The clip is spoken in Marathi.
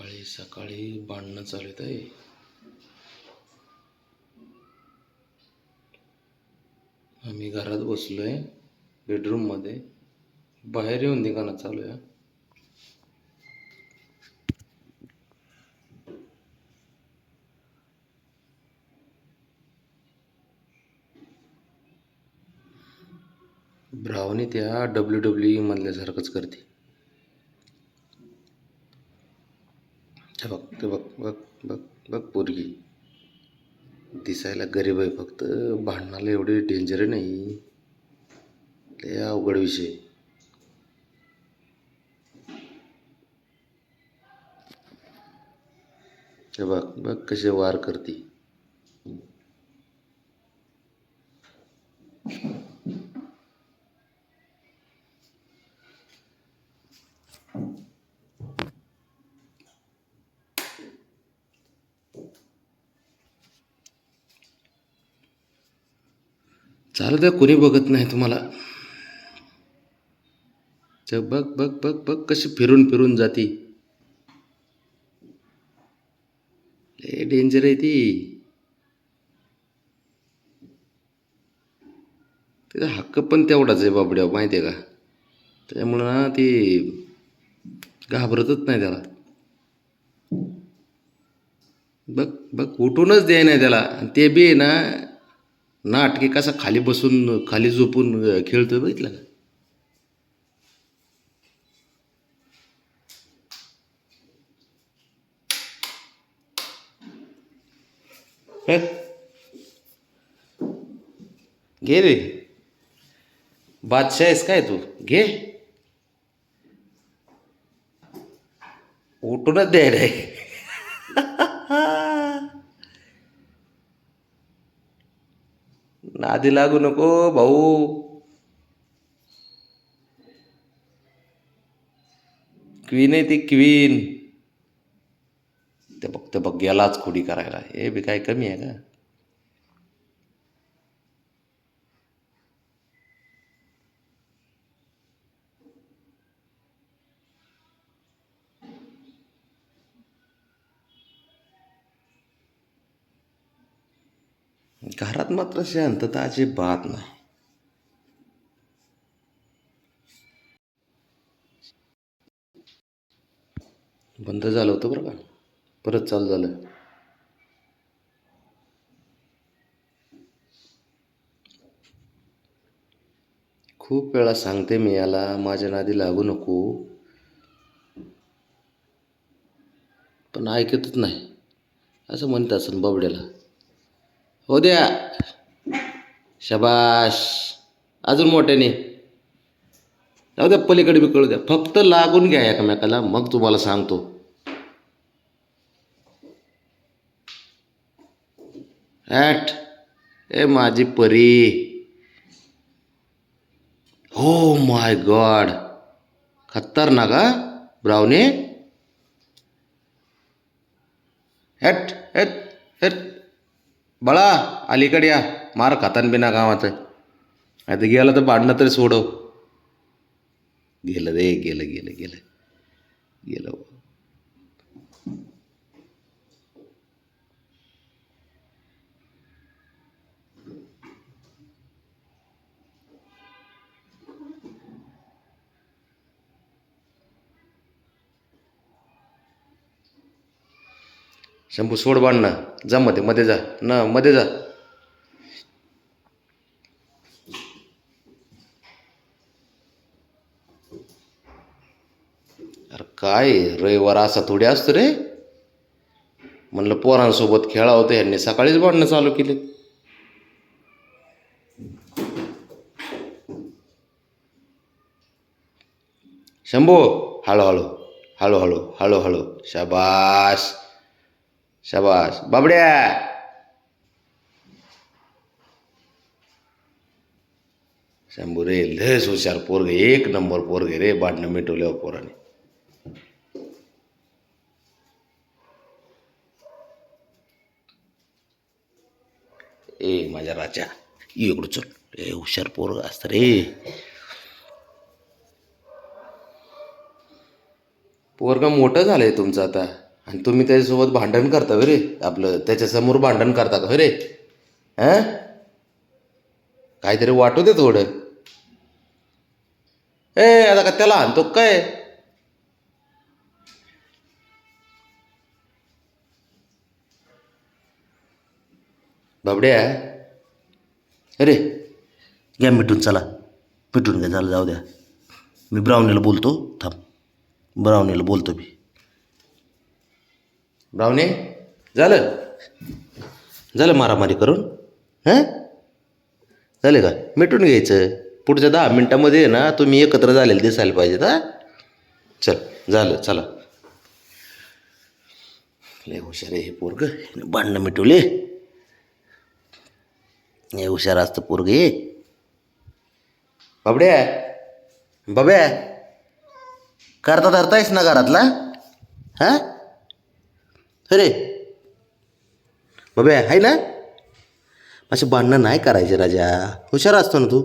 सकाळी सकाळी भांडणं चालू आहे. आम्ही घरात बसलोय बेडरूम मध्ये, बाहेर येऊन धिंगाणा चालू आहे. ब्रावनी त्या WWE मधल्यासारखंच करते. हे बघ ते बघ बघ बघ बघ पोरगी दिसायला गरीब आहे, फक्त भांडणाला एवढी डेंजर नाही. लय अवघड विषय. हे बघ बघ कसे वार करते. चालू द्या, कोणी बघत नाही तुम्हाला. ते बघ बघ बघ बघ कशी फिरून फिरून जाती. लय डेंजर आहे ती. तिचा हक्क पण तेवढाच आहे बाबड्या, माहिती आहे का. त्यामुळं ना ती घाबरतच नाही त्याला. बघ बघ उठूनच द्याय नाही त्याला. आणि ते बी आहे ना, नाटके कसा खाली बसून खाली झोपून खेळतोय बघितलं का. हे, घे रे, बादशाह आहेस काय तू. घे, उठूनच द्याय नाही. नादी लागू नको भाऊ. क्वीन आहे ती, क्वीन. ते बघ गेलाच खोडी करायला. हे बी काय कमी आहे का. घरात मात्र शांतता अजिबात नाही. बंद झालं होतं बरं का, परत चालू झालं. खूप वेळा सांगते मी याला, माझ्या नादी लागू नको, पण ऐकतच नाही. असं म्हणत असेल बाबड्याला. हो द्या, शबाश, अजून मोठ्याने जाऊ द्या, पलीकडे बी कळू द्या. फक्त लागून घ्या एकमेकाला, मग तुम्हाला सांगतो. ॲट ए माझी परी. हो माय गॉड, खतरनाक हा ब्राउनी. हट हट हट, बाळा अलीकडे या. मार खातान बिना गावाचं. आता गेलं तर भांडणं तरी सोडव. गेलं रे, गेलं गेलं गेलं गेलं. शंभू सोड भांडणं, जा मध्ये मध्ये जा ना, मध्ये जा. अरे काय रविवार असा थोडी असतो रे. म्हणलं पोरांसोबत खेळा होतं, यांनी सकाळीच भांडणं चालू केली. शंभू हळूहळू हळूहळू हळूहळू, शाबास शाबास बाबड्या. शंभू रे लयच हुशार पोरगे, एक नंबर पोरगे रे, भांडणं मिटवल्यावर पोराने. ए माझ्या राजा, इकडं चल. ए हुशार पोरग असतं रे. पोरगा मोठं झालंय तुमचं आता. आणि तुम्ही त्याच्यासोबत भांडण करता होय रे, आपलं त्याच्यासमोर भांडण करता का होय रे? हां, काहीतरी वाटू दे थोडं. ए आता का त्याला आणतो काय? बाबड्या, अरे घ्या मिटून, चला मिटून घ्या, झालं, जाऊ द्या. मी ब्राउनीला बोलतो, थांब, ब्राउनीला बोलतो मी. ब्राउनी, झालं झालं मारामारी करून? हां, झालं का? मिटून घ्यायचं. पुढच्या 10 मिनटामध्ये आहे ना तुम्ही एकत्र झालेले दिसायला पाहिजेत. हां, चल, झालं, चला. लय हुशार आहे हे पोरग, भांडणं मिटवले. हे हुशार असतं पोरग हे. बाबड्या, बाब्या, करता धरतायस ना घरातला? हां, अरे बाब्या आहे ना? असे भांडणं नाही करायचे राजा, हुशार असतो ना तू.